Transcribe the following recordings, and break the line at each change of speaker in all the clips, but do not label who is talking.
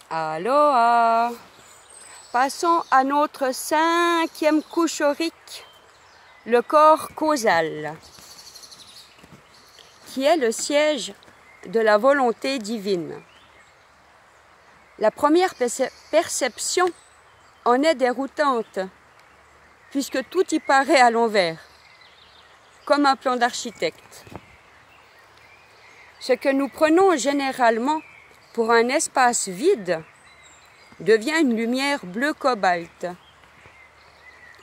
Aloha! Passons à notre 5e couche aurique, le corps causal, qui est le siège de la volonté divine. La première perception en est déroutante, puisque tout y paraît à l'envers, comme un plan d'architecte. Ce que nous prenons généralement pour un espace vide devient une lumière bleu cobalt.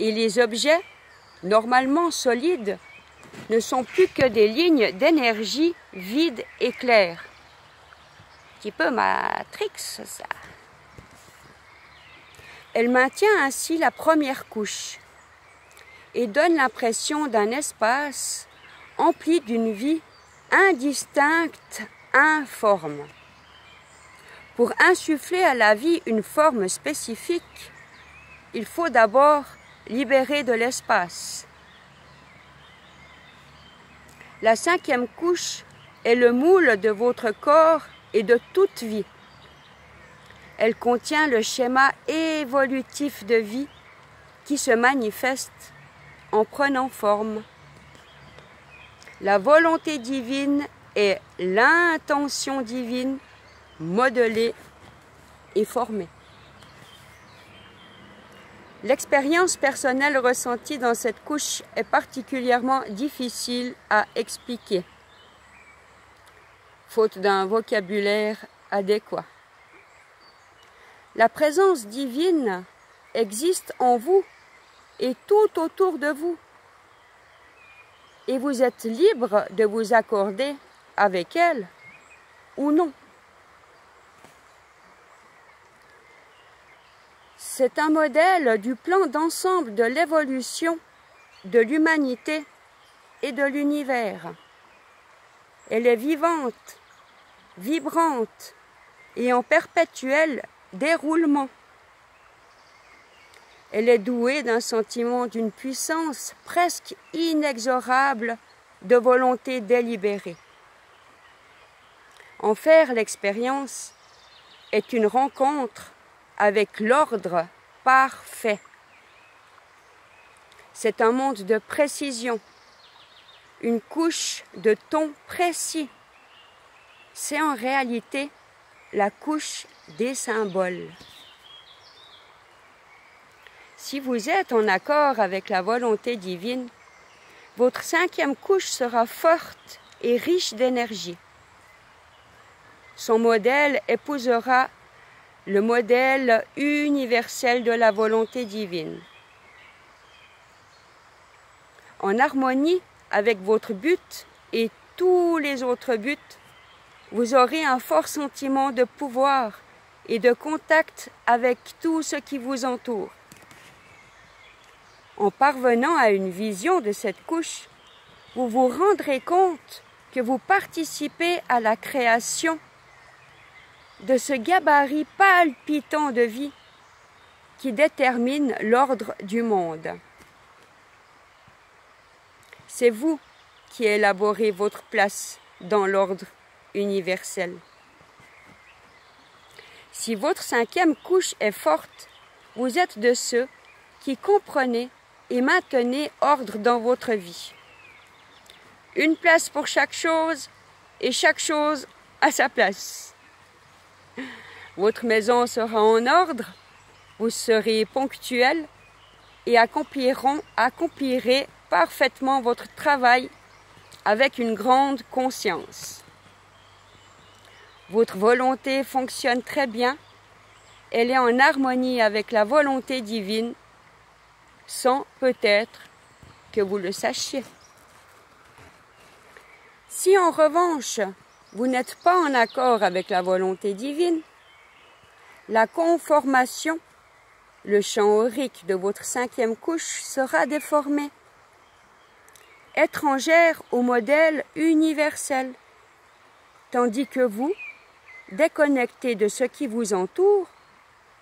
Et les objets, normalement solides, ne sont plus que des lignes d'énergie vides et claires. Un petit peu Matrix, ça. Elle maintient ainsi la première couche et donne l'impression d'un espace empli d'une vie indistincte, informe. Pour insuffler à la vie une forme spécifique, il faut d'abord libérer de l'espace. La 5e couche est le moule de votre corps et de toute vie. Elle contient le schéma évolutif de vie qui se manifeste en prenant forme. La volonté divine est l'intention divine modelée et formée. L'expérience personnelle ressentie dans cette couche est particulièrement difficile à expliquer, faute d'un vocabulaire adéquat. La présence divine existe en vous et tout autour de vous, et vous êtes libre de vous accorder avec elle ou non. C'est un modèle du plan d'ensemble de l'évolution de l'humanité et de l'univers. Elle est vivante, vibrante et en perpétuel déroulement. Elle est douée d'un sentiment d'une puissance presque inexorable de volonté délibérée. En faire l'expérience est une rencontre avec l'ordre parfait. C'est un monde de précision, une couche de ton précis. C'est en réalité la couche des symboles. Si vous êtes en accord avec la volonté divine, votre 5e couche sera forte et riche d'énergie. Son modèle épousera le modèle universel de la volonté divine. En harmonie avec votre but et tous les autres buts, vous aurez un fort sentiment de pouvoir et de contact avec tout ce qui vous entoure. En parvenant à une vision de cette couche, vous vous rendrez compte que vous participez à la création de ce gabarit palpitant de vie qui détermine l'ordre du monde. C'est vous qui élaborez votre place dans l'ordre universel. Si votre 5e couche est forte, vous êtes de ceux qui comprenez et maintenez ordre dans votre vie. Une place pour chaque chose et chaque chose à sa place. Votre maison sera en ordre, vous serez ponctuel et accomplirez parfaitement votre travail avec une grande conscience. Votre volonté fonctionne très bien, elle est en harmonie avec la volonté divine, sans peut-être que vous le sachiez. Si en revanche, vous n'êtes pas en accord avec la volonté divine, la conformation, le champ aurique de votre 5e couche sera déformé, étrangère au modèle universel, tandis que vous, déconnecté de ce qui vous entoure,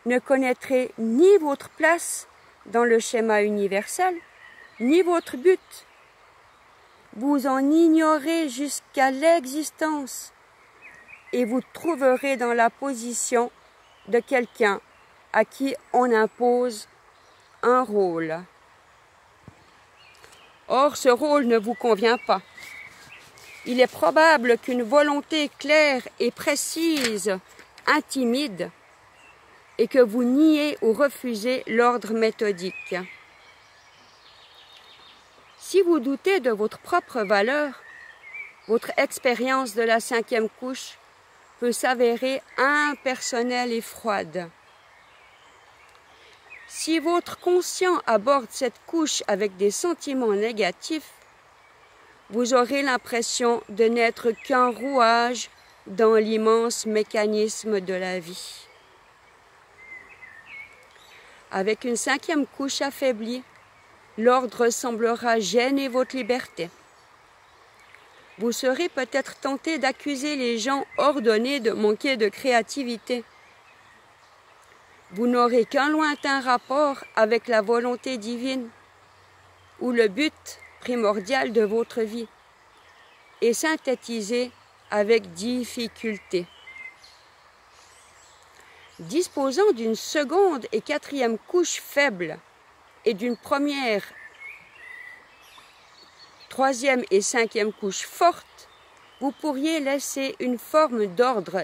ne connaîtrez ni votre place dans le schéma universel, ni votre but. Vous en ignorez jusqu'à l'existence et vous trouverez dans la position de quelqu'un à qui on impose un rôle. Or, ce rôle ne vous convient pas. Il est probable qu'une volonté claire et précise intimide et que vous niez ou refusez l'ordre méthodique. Si vous doutez de votre propre valeur, votre expérience de la 5e couche peut s'avérer impersonnelle et froide. Si votre conscient aborde cette couche avec des sentiments négatifs, vous aurez l'impression de n'être qu'un rouage dans l'immense mécanisme de la vie. Avec une 5e couche affaiblie, l'ordre semblera gêner votre liberté. Vous serez peut-être tenté d'accuser les gens ordonnés de manquer de créativité. Vous n'aurez qu'un lointain rapport avec la volonté divine, ou le but primordial de votre vie, est synthétisé avec difficulté. Disposant d'une 2e et 4e couche faible et d'une première, 3e et 5e couche forte, vous pourriez laisser une forme d'ordre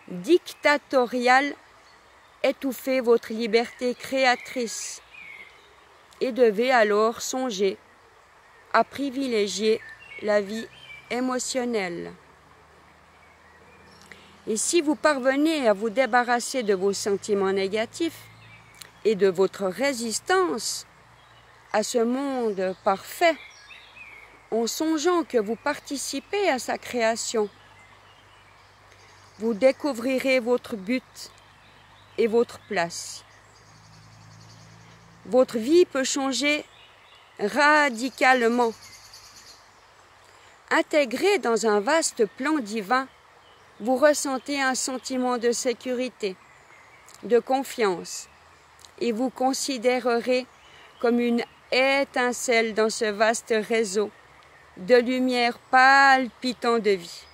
dictatorial étouffer votre liberté créatrice et devez alors songer à privilégier la vie émotionnelle. Et si vous parvenez à vous débarrasser de vos sentiments négatifs et de votre résistance à ce monde parfait, en songeant que vous participez à sa création, vous découvrirez votre but et votre place. Votre vie peut changer radicalement. Intégré dans un vaste plan divin, vous ressentez un sentiment de sécurité, de confiance, et vous considérerez comme une étincelle dans ce vaste réseau de lumière palpitant de vie.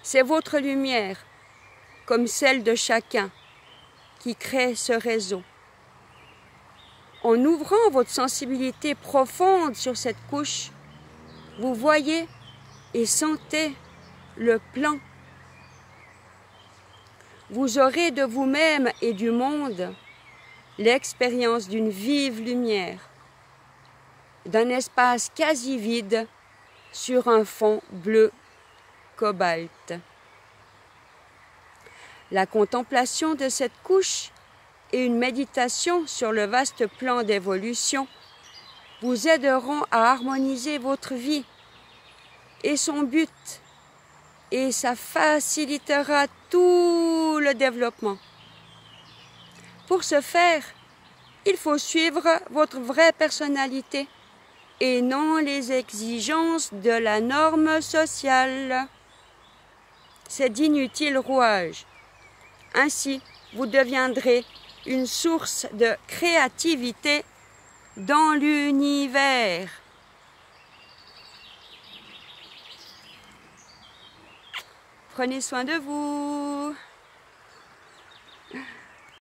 C'est votre lumière, comme celle de chacun, qui crée ce réseau. En ouvrant votre sensibilité profonde sur cette couche, vous voyez et sentez le plan. Vous aurez de vous-même et du monde l'expérience d'une vive lumière, d'un espace quasi vide sur un fond bleu cobalt. La contemplation de cette couche et une méditation sur le vaste plan d'évolution vous aideront à harmoniser votre vie et son but, et ça facilitera tout le développement. Pour ce faire, il faut suivre votre vraie personnalité et non les exigences de la norme sociale. C'est d'inutiles rouages. Ainsi, vous deviendrez une source de créativité dans l'univers. Prenez soin de vous.